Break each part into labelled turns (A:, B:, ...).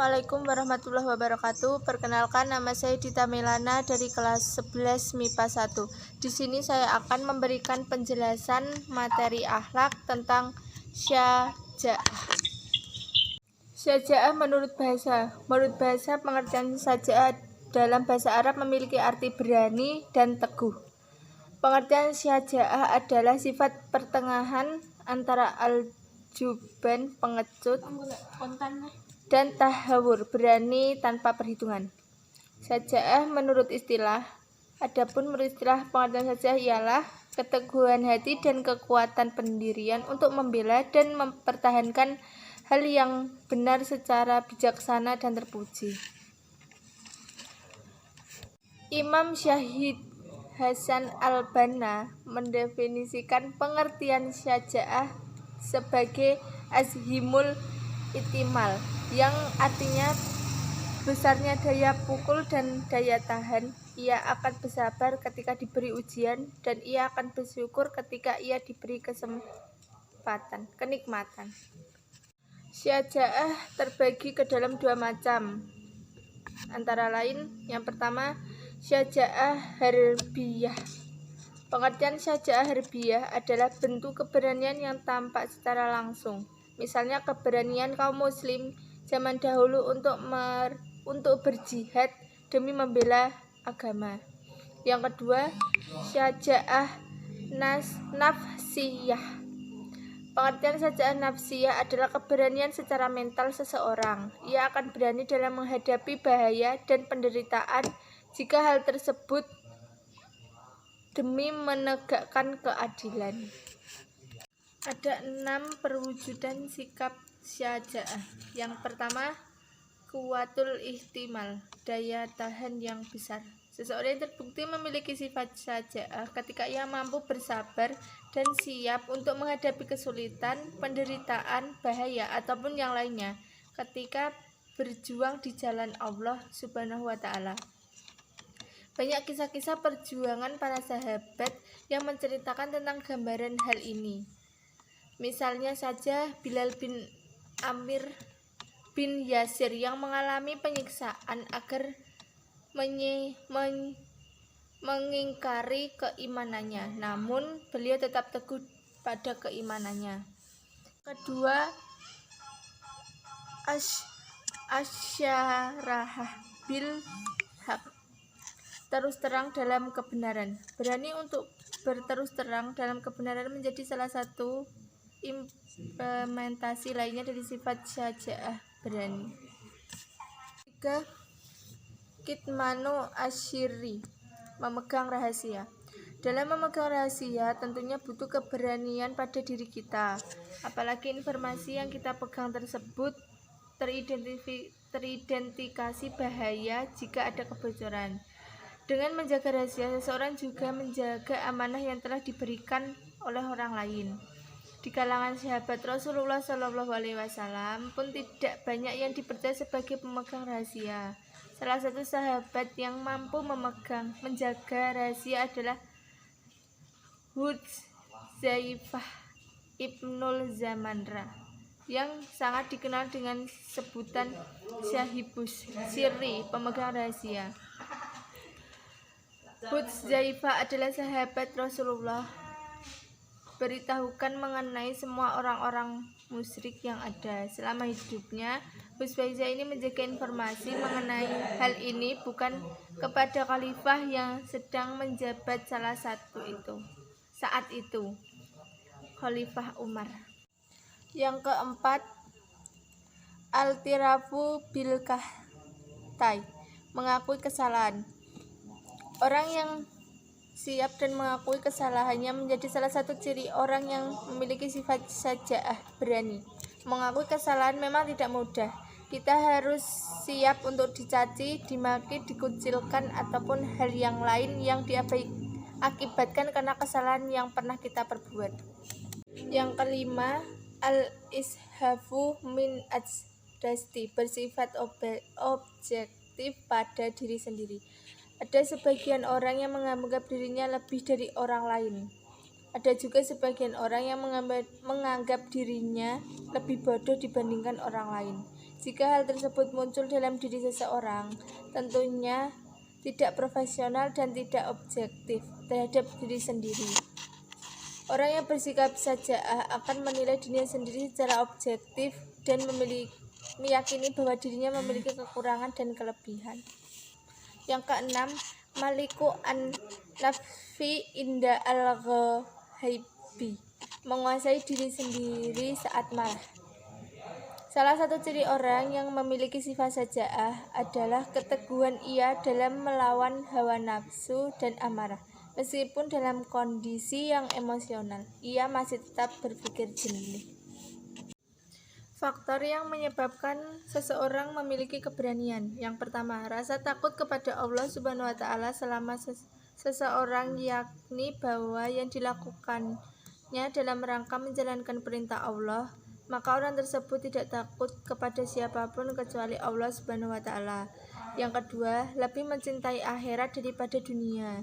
A: Assalamualaikum warahmatullahi wabarakatuh. Perkenalkan, nama saya Dita Melana dari kelas 11 MIPA 1. Di sini saya akan memberikan penjelasan materi akhlak tentang syaja'ah. Syaja'ah menurut bahasa. Menurut bahasa, pengertian syaja'ah dalam bahasa Arab memiliki arti berani dan teguh. Pengertian syaja'ah adalah sifat pertengahan antara al-juban, pengecut, dan tahawur, berani tanpa perhitungan. Syaja'ah menurut istilah. Adapun menurut istilah, pengertian syaja'ah ialah keteguhan hati dan kekuatan pendirian untuk membela dan mempertahankan hal yang benar secara bijaksana dan terpuji. Imam Syahid Hasan al-Banna mendefinisikan pengertian syaja'ah sebagai azhimul itimal, yang artinya besarnya daya pukul dan daya tahan. Ia akan bersabar ketika diberi ujian, dan ia akan bersyukur ketika ia diberi kenikmatan. Syaja'ah terbagi ke dalam dua macam, antara lain yang pertama, syaja'ah harbiyah. Pengertian syaja'ah harbiyah adalah bentuk keberanian yang tampak secara langsung. Misalnya keberanian kaum muslim zaman dahulu untuk berjihad demi membela agama. Yang kedua, syaja'ah nafsiyah. Pengertian syaja'ah nafsiyah adalah keberanian secara mental seseorang. Ia akan berani dalam menghadapi bahaya dan penderitaan jika hal tersebut demi menegakkan keadilan. Ada 6 perwujudan sikap syaja'ah. Yang pertama, kuwatul ihtimal, daya tahan yang besar. Seseorang yang terbukti memiliki sifat syaja'ah ketika ia mampu bersabar dan siap untuk menghadapi kesulitan, penderitaan, bahaya, ataupun yang lainnya ketika berjuang di jalan Allah Subhanahu wa Ta'ala. Banyak kisah-kisah perjuangan para sahabat yang menceritakan tentang gambaran hal ini. Misalnya saja Bilal bin Amir bin Yasir yang mengalami penyiksaan agar mengingkari keimanannya, namun beliau tetap teguh pada keimanannya. Kedua, asyarahah bil haq, terus terang dalam kebenaran. Berani untuk berterus terang dalam kebenaran menjadi salah satu implementasi lainnya dari sifat syaja'ah berani. 3. Kitmanu asyiri, memegang rahasia. Dalam memegang rahasia tentunya butuh keberanian pada diri kita, apalagi informasi yang kita pegang tersebut teridentifikasi bahaya jika ada kebocoran. Dengan menjaga rahasia, seseorang juga menjaga amanah yang telah diberikan oleh orang lain. Di kalangan sahabat Rasulullah SAW pun tidak banyak yang dipercaya sebagai pemegang rahasia. Salah satu sahabat yang mampu menjaga rahasia adalah Hudzaifah ibnul Zamanra, yang sangat dikenal dengan sebutan Syahibus Sirri, pemegang rahasia. Hudzaifah adalah sahabat Rasulullah. Beritahukan mengenai semua orang-orang musyrik yang ada selama hidupnya. Hudzaifah ini menjaga informasi mengenai hal ini bukan kepada khalifah yang sedang menjabat saat itu, Khalifah Umar. Yang keempat, al-tirafu bil kahtai, mengakui kesalahan. Orang yang siap dan mengakui kesalahannya menjadi salah satu ciri orang yang memiliki sifat syaja'ah berani. Mengakui kesalahan memang tidak mudah. Kita harus siap untuk dicaci, dimaki, dikucilkan, ataupun hal yang lain yang diakibatkan karena kesalahan yang pernah kita perbuat. Yang kelima, al-ishafu min ajdasti, bersifat objektif pada diri sendiri. Ada sebagian orang yang menganggap dirinya lebih dari orang lain. Ada juga sebagian orang yang menganggap dirinya lebih bodoh dibandingkan orang lain. Jika hal tersebut muncul dalam diri seseorang, tentunya tidak profesional dan tidak objektif terhadap diri sendiri. Orang yang bersikap saja'ah akan menilai dirinya sendiri secara objektif dan meyakini bahwa dirinya memiliki kekurangan dan kelebihan. Yang keenam, maliku an-nafsi inda al-ghaibi, menguasai diri sendiri saat marah. Salah satu ciri orang yang memiliki sifat saja'ah adalah keteguhan ia dalam melawan hawa nafsu dan amarah. Meskipun dalam kondisi yang emosional, ia masih tetap berpikir jernih. Faktor yang menyebabkan seseorang memiliki keberanian. Yang pertama, rasa takut kepada Allah Subhanahu wa Ta'ala selama seseorang yakni bahwa yang dilakukannya dalam rangka menjalankan perintah Allah, maka orang tersebut tidak takut kepada siapapun kecuali Allah Subhanahu wa Ta'ala. Yang kedua, lebih mencintai akhirat daripada dunia.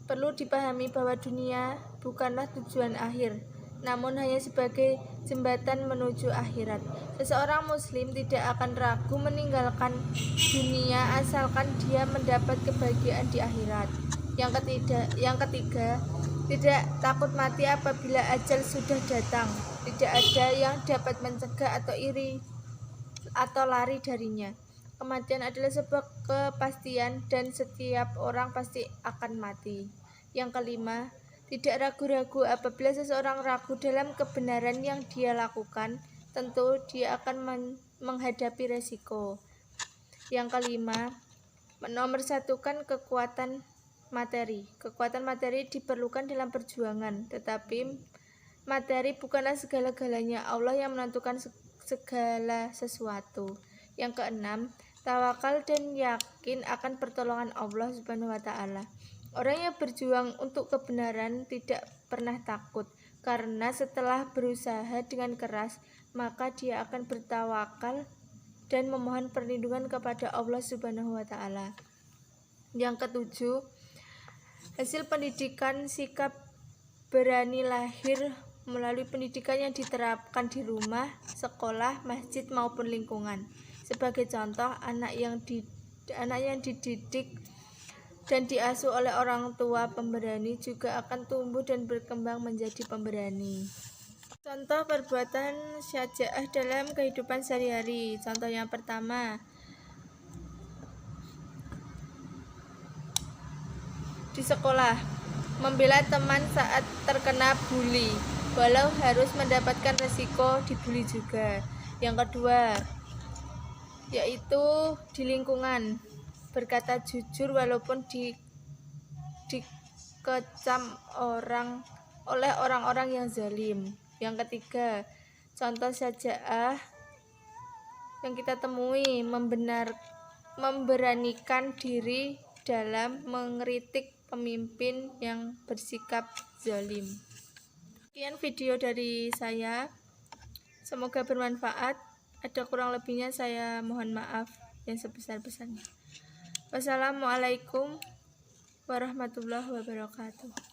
A: Perlu dipahami bahwa dunia bukanlah tujuan akhir, namun hanya sebagai jembatan menuju akhirat. Seseorang muslim tidak akan ragu meninggalkan dunia asalkan dia mendapat kebahagiaan di akhirat. Yang ketiga, tidak takut mati apabila ajal sudah datang. Tidak ada yang dapat mencegah atau iri atau lari darinya. Kematian adalah sebuah kepastian dan setiap orang pasti akan mati. Yang kelima, tidak ragu-ragu apabila seseorang ragu dalam kebenaran yang dia lakukan, tentu dia akan menghadapi resiko. Yang kelima, menomorsatukan kekuatan materi. Kekuatan materi diperlukan dalam perjuangan, tetapi materi bukanlah segala-galanya. Allah yang menentukan segala sesuatu. Yang keenam, tawakal dan yakin akan pertolongan Allah Subhanahu wa Ta'ala. Orang yang berjuang untuk kebenaran tidak pernah takut, karena setelah berusaha dengan keras, maka dia akan bertawakal dan memohon perlindungan kepada Allah Subhanahu wa Ta'ala. Yang ketujuh, hasil pendidikan sikap berani lahir melalui pendidikan yang diterapkan di rumah, sekolah, masjid maupun lingkungan. Sebagai contoh, anak yang dididik dan diasuh oleh orang tua pemberani juga akan tumbuh dan berkembang menjadi pemberani. Contoh perbuatan syaja'ah dalam kehidupan sehari-hari. Contoh yang pertama, di sekolah, membela teman saat terkena bully, walau harus mendapatkan resiko dibully juga. Yang kedua, yaitu di lingkungan, berkata jujur walaupun dikecam oleh orang-orang yang zalim. Yang ketiga, contoh saja'ah yang kita temui, memberanikan diri dalam mengkritik pemimpin yang bersikap zalim. Sekian video dari saya, semoga bermanfaat. Ada kurang lebihnya saya mohon maaf yang sebesar-besarnya. Wassalamualaikum warahmatullahi wabarakatuh.